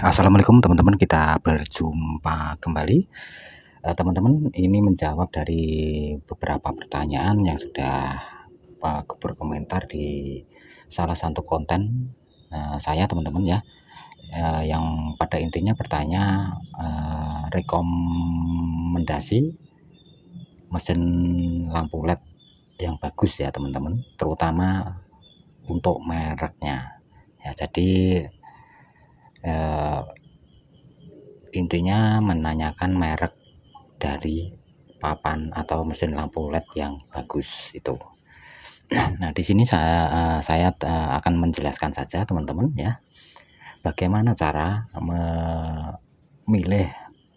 Assalamualaikum teman-teman, kita berjumpa kembali. Teman-teman, ini menjawab dari beberapa pertanyaan yang sudah berkomentar di salah satu konten saya teman-teman ya, yang pada intinya bertanya rekomendasi mesin lampu LED yang bagus ya teman-teman, terutama untuk mereknya ya. Jadi intinya menanyakan merek dari papan atau mesin lampu LED yang bagus itu. Nah, di sini saya akan menjelaskan saja teman-teman ya, bagaimana cara memilih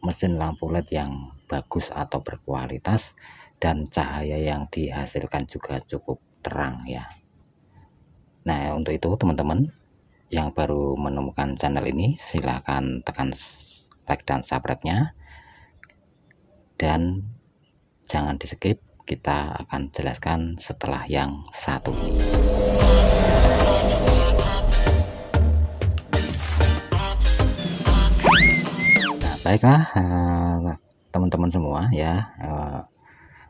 mesin lampu LED yang bagus atau berkualitas dan cahaya yang dihasilkan juga cukup terang ya. Nah, untuk itu teman-teman yang baru menemukan channel ini, silahkan tekan like dan subscribe-nya, dan jangan di skip, kita akan jelaskan setelah yang satu ini. Nah, baiklah teman-teman semua ya,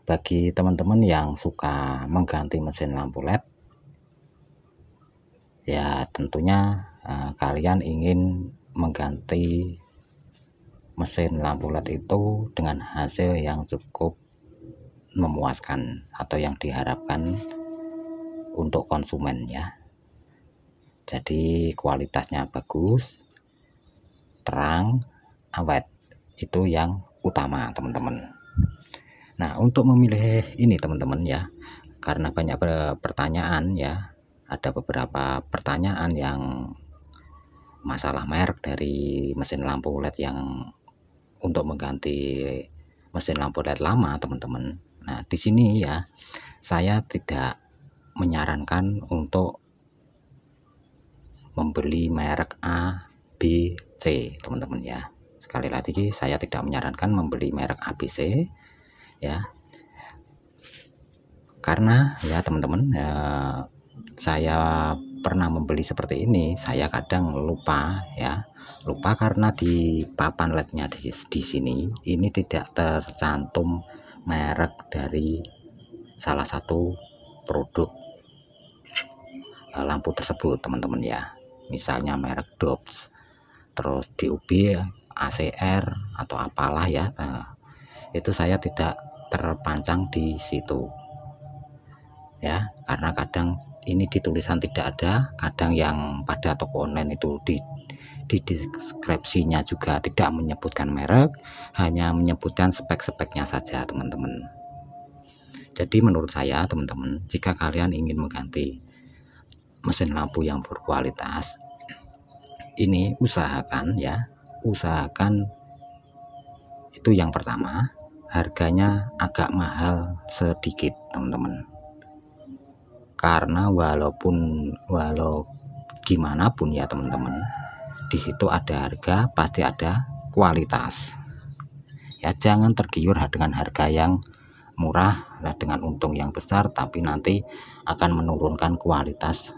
bagi teman-teman yang suka mengganti mesin lampu LED ya, tentunya kalian ingin mengganti mesin lampu LED itu dengan hasil yang cukup memuaskan atau yang diharapkan untuk konsumen ya. Jadi kualitasnya bagus, terang, awet, itu yang utama teman-teman. Nah, untuk memilih ini teman-teman ya, karena banyak pertanyaan ya, ada beberapa pertanyaan yang masalah merek dari mesin lampu LED yang untuk mengganti mesin lampu LED lama teman-teman. Nah, di sini ya saya tidak menyarankan untuk membeli merek A, B, C teman-teman ya. Sekali lagi saya tidak menyarankan membeli merek A, B, C ya, karena ya teman-teman, saya pernah membeli seperti ini, saya kadang lupa karena di papan LED-nya di sini ini tidak tercantum merek dari salah satu produk lampu tersebut teman-teman ya. Misalnya merek Dobbs, terus DUB, ACR atau apalah ya. Itu saya tidak terpancang di situ ya, karena kadang ini di tulisan tidak ada, kadang yang pada toko online itu di deskripsinya juga tidak menyebutkan merek, hanya menyebutkan spek-speknya saja teman-teman. Jadi menurut saya teman-teman, jika kalian ingin mengganti mesin lampu yang berkualitas, ini usahakan itu yang pertama, harganya agak mahal sedikit teman-teman, karena walau gimana pun ya teman-teman, di situ ada harga pasti ada kualitas ya. Jangan tergiur dengan harga yang murah dengan untung yang besar, tapi nanti akan menurunkan kualitas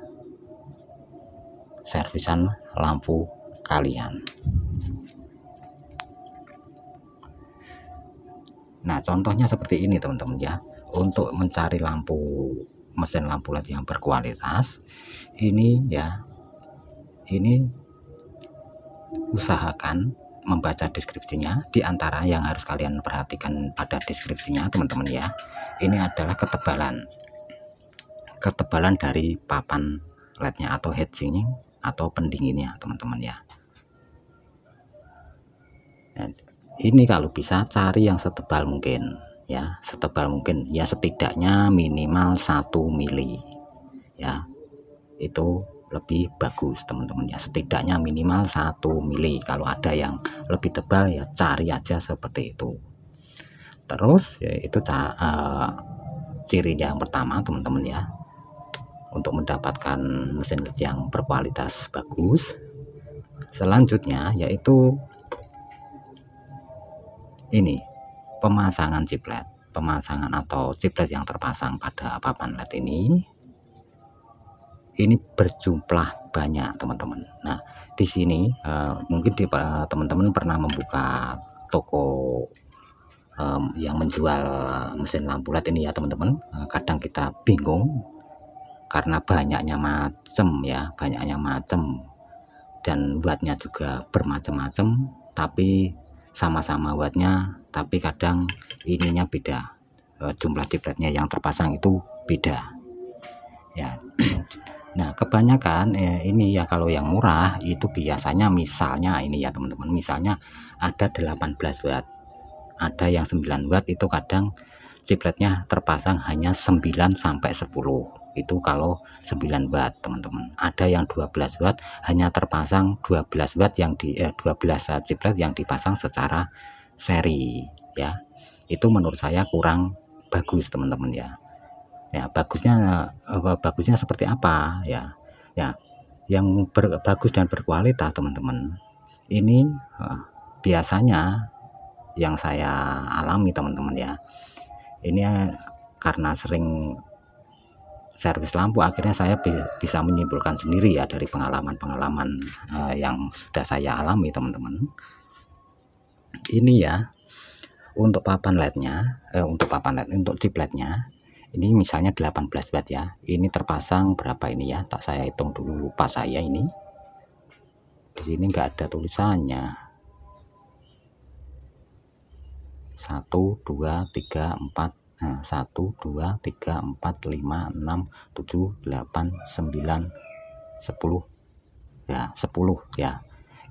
servisan lampu kalian. Nah, contohnya seperti ini teman-teman ya. Untuk mencari mesin lampu LED yang berkualitas ini ya, ini usahakan membaca deskripsinya. Di antara yang harus kalian perhatikan pada deskripsinya teman-teman ya, ini adalah ketebalan dari papan LED-nya atau heatsinknya atau pendinginnya teman-teman ya. Nah, ini kalau bisa cari yang setebal mungkin ya, setidaknya minimal 1 mili ya, itu lebih bagus teman-teman ya. Setidaknya minimal 1 mili, kalau ada yang lebih tebal ya cari aja seperti itu. Terus ya itu ciri yang pertama teman-teman ya, untuk mendapatkan mesin LED yang berkualitas bagus. Selanjutnya yaitu ini, pemasangan chip LED, pemasangan atau chip LED yang terpasang pada papan LED ini ini berjumlah banyak teman-teman. Nah di sini mungkin teman-teman pernah membuka toko yang menjual mesin lampu LED ini ya teman-teman. Kadang kita bingung karena banyaknya macam ya, dan wattnya juga bermacam-macam, tapi sama-sama wattnya, tapi kadang ininya beda, jumlah chipletnya yang terpasang itu beda ya. Nah kebanyakan ini ya, kalau yang murah itu biasanya misalnya ini ya teman-teman, misalnya ada 18 watt, ada yang 9 watt, itu kadang chipletnya terpasang hanya 9 sampai 10, itu kalau 9 watt teman-teman. Ada yang 12 watt hanya terpasang 12 watt yang di 12 chiplet yang dipasang secara seri ya. Itu menurut saya kurang bagus teman-teman ya. Ya bagusnya seperti apa ya, yang bagus dan berkualitas teman-teman ini biasanya yang saya alami teman-teman ya, ini karena sering servis lampu, akhirnya saya bisa menyimpulkan sendiri ya dari pengalaman-pengalaman yang sudah saya alami teman-teman. Ini ya untuk papan LED-nya, untuk chipletnya ini misalnya 18 watt ya, ini terpasang berapa ini ya, tak saya hitung dulu, lupa saya ini. Di sini enggak ada tulisannya. 1 2 3 4, nah 1 2 3 4 5 6 7 8 9 10 ya, 10 ya.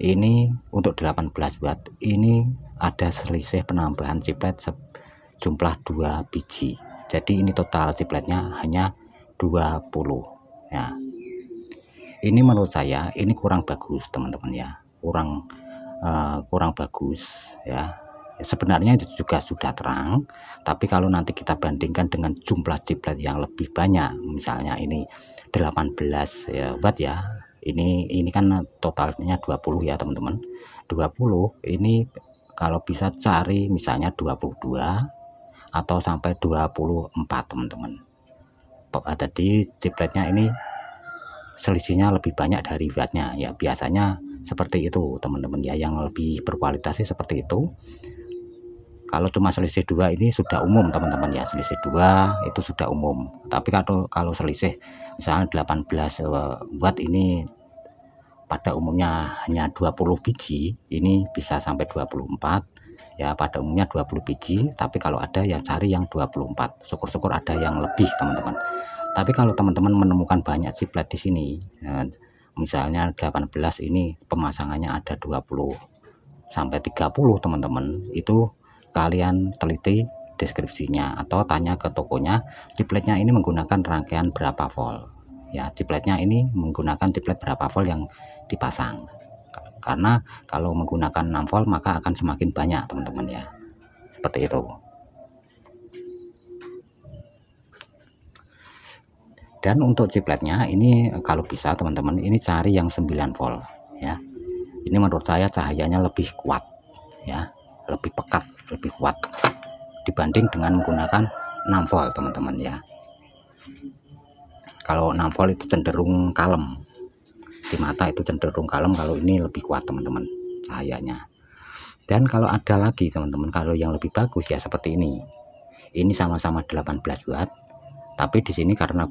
Ini untuk 18 watt ini ada selisih penambahan chiplet jumlah 2 biji. Jadi ini total chipletnya hanya 20 ya. Ini menurut saya ini kurang bagus teman-teman ya, kurang bagus ya. Sebenarnya itu juga sudah terang, tapi kalau nanti kita bandingkan dengan jumlah chiplet yang lebih banyak, misalnya ini 18 ya, watt ya, ini kan totalnya 20 ya teman-teman. 20 ini kalau bisa cari misalnya 22 atau sampai 24 teman-teman. Jadi chipletnya ini selisihnya lebih banyak dari wattnya ya, biasanya seperti itu teman-teman ya, yang lebih berkualitas sih seperti itu. Kalau cuma selisih 2 ini sudah umum teman-teman ya, selisih 2 itu sudah umum. Tapi kalau selisih misalnya 18 watt ini pada umumnya hanya 20 biji, ini bisa sampai 24 ya, pada umumnya 20 biji, tapi kalau ada yang cari yang 24, syukur-syukur ada yang lebih teman-teman. Tapi kalau teman-teman menemukan banyak chiplet di sini misalnya 18 ini pemasangannya ada 20 sampai 30 teman-teman, itu kalian teliti deskripsinya atau tanya ke tokonya, chipletnya ini menggunakan rangkaian berapa volt ya, chipletnya ini menggunakan chiplet berapa volt yang dipasang. Karena kalau menggunakan 6 volt maka akan semakin banyak teman-teman ya, seperti itu. Dan untuk chipletnya ini kalau bisa teman-teman ini cari yang 9 volt ya. Ini menurut saya cahayanya lebih kuat ya, lebih pekat, lebih kuat dibanding dengan menggunakan 6 volt teman-teman ya. Kalau 6 volt itu cenderung kalem di mata, itu cenderung kalem, kalau ini lebih kuat teman-teman cahayanya. Dan kalau ada lagi teman-teman, kalau yang lebih bagus ya seperti ini sama-sama 18 watt, tapi di sini karena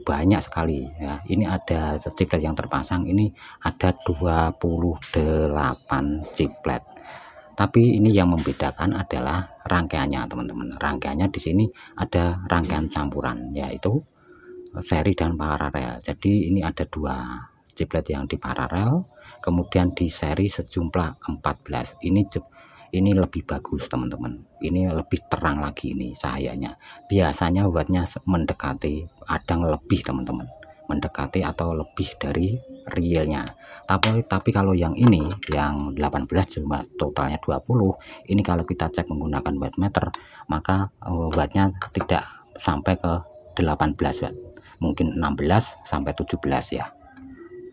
banyak sekali ya, ini ada chiplet yang terpasang ini ada 28 chiplet. Tapi ini yang membedakan adalah rangkaiannya teman-teman. Rangkaiannya di sini ada rangkaian campuran, yaitu seri dan paralel. Jadi ini ada 2 chiplet yang di paralel, kemudian di seri sejumlah 14. Ini lebih bagus teman-teman, ini lebih terang lagi ini cahayanya. Biasanya wattnya mendekati, kadang lebih teman-teman, mendekati atau lebih dari realnya. Tapi kalau yang ini yang 18 cuma totalnya 20, ini kalau kita cek menggunakan wattmeter maka wattnya tidak sampai ke 18 watt, mungkin 16 sampai 17 ya,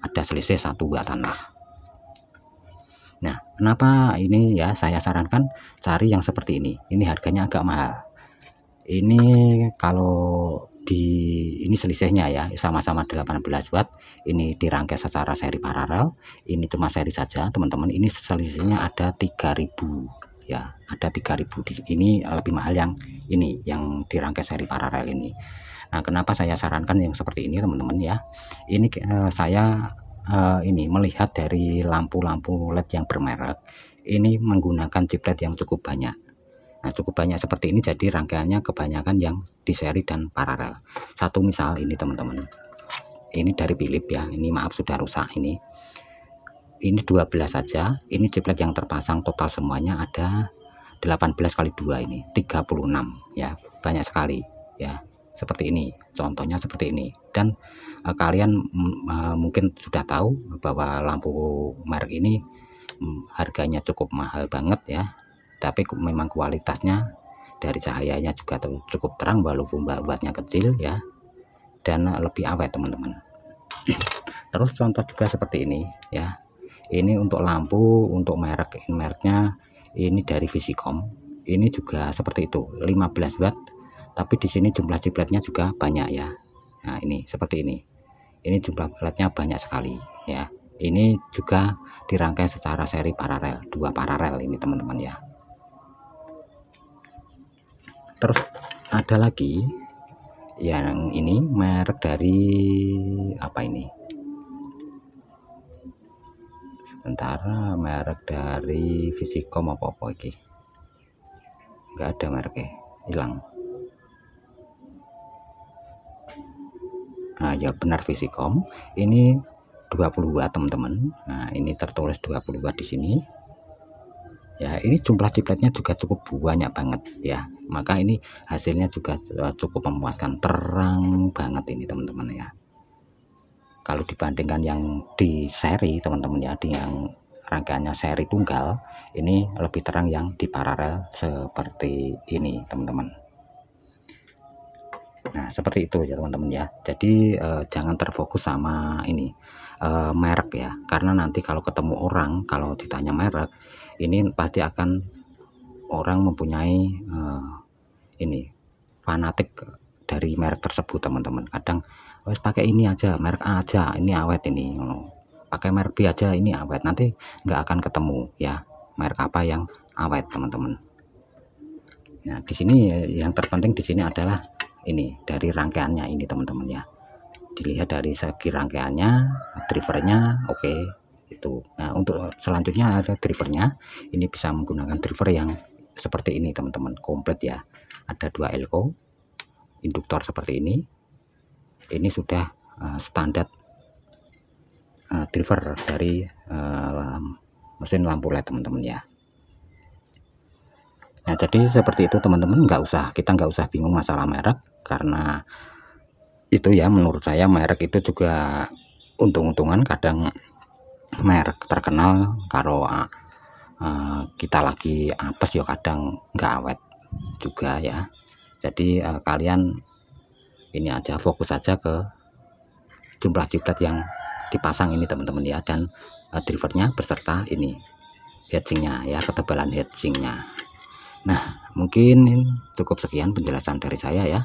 ada selisih 1 wattan lah. Nah kenapa ini ya, saya sarankan cari yang seperti ini harganya agak mahal. Ini kalau ini selisihnya ya, sama-sama 18 watt. Ini dirangkai secara seri paralel, ini cuma seri saja teman-teman. Ini selisihnya ada 3000 ya, ada 3000. Di ini lebih mahal yang ini, yang dirangkai seri paralel ini. Nah, kenapa saya sarankan yang seperti ini teman-teman ya? Ini saya ini melihat dari lampu-lampu LED yang bermerek ini menggunakan chiplet yang cukup banyak. Nah, cukup banyak seperti ini, jadi rangkaiannya kebanyakan yang di seri dan paralel. Satu misal ini teman-teman, ini dari Philips ya, ini maaf sudah rusak ini 12 saja. Ini chiplet yang terpasang total semuanya ada 18 kali 2, ini 36 ya, banyak sekali ya. Seperti ini contohnya, seperti ini. Dan kalian mungkin sudah tahu bahwa lampu merek ini harganya cukup mahal banget ya, tapi memang kualitasnya dari cahayanya juga cukup terang walaupun wattnya kecil ya, dan lebih awet teman-teman. Terus contoh juga seperti ini ya, ini untuk lampu untuk mereknya ini dari Visicom, ini juga seperti itu 15 watt, tapi di sini jumlah chipletnya juga banyak ya. Nah, ini seperti ini jumlah lednya banyak sekali ya. Ini juga dirangkai secara seri paralel, 2 paralel ini teman-teman ya. Terus ada lagi yang ini merek dari apa ini, sementara merek dari Visicom apa-apa ini enggak ada mereknya, hilang. Nah ya benar, Visicom ini 20 watt teman-teman. Nah ini tertulis 20 watt di sini ya. Ini jumlah chipletnya juga cukup banyak banget ya, maka ini hasilnya juga cukup memuaskan, terang banget ini teman-teman ya. Kalau dibandingkan yang di seri teman-teman ya, di yang rangkaiannya seri tunggal, ini lebih terang yang di paralel seperti ini teman-teman. Nah seperti itu ya teman-teman ya. Jadi jangan terfokus sama ini merek ya, karena nanti kalau ketemu orang, kalau ditanya merek, ini pasti akan orang mempunyai ini fanatik dari merek tersebut teman-teman. Kadang harus pakai ini aja, merek A aja, ini awet ini, pakai merek B aja, ini awet, nanti nggak akan ketemu ya merek apa yang awet teman-teman. Nah di sini yang terpenting di sini adalah ini dari rangkaiannya ini teman-teman ya. Dilihat dari segi rangkaiannya, drivernya oke itu. Nah untuk selanjutnya ada drivernya, ini bisa menggunakan driver yang seperti ini teman-teman, komplit ya. Ada 2 elko, induktor seperti ini sudah standar driver dari mesin lampu LED teman-teman ya. Nah jadi seperti itu teman-teman, kita nggak usah bingung masalah merek, karena itu ya menurut saya merek itu juga untung-untungan. Kadang merek terkenal kalau kita lagi apes ya kadang nggak awet juga ya. Jadi kalian ini aja, fokus saja ke jumlah chiplet yang dipasang ini teman-teman ya, dan drivernya beserta ini heatsinknya ya, ketebalan heatsinknya. Nah mungkin cukup sekian penjelasan dari saya ya.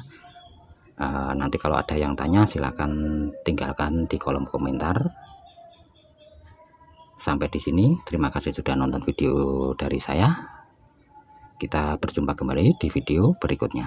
Nanti kalau ada yang tanya silahkan tinggalkan di kolom komentar. Sampai di sini, terima kasih sudah nonton video dari saya. Kita berjumpa kembali di video berikutnya.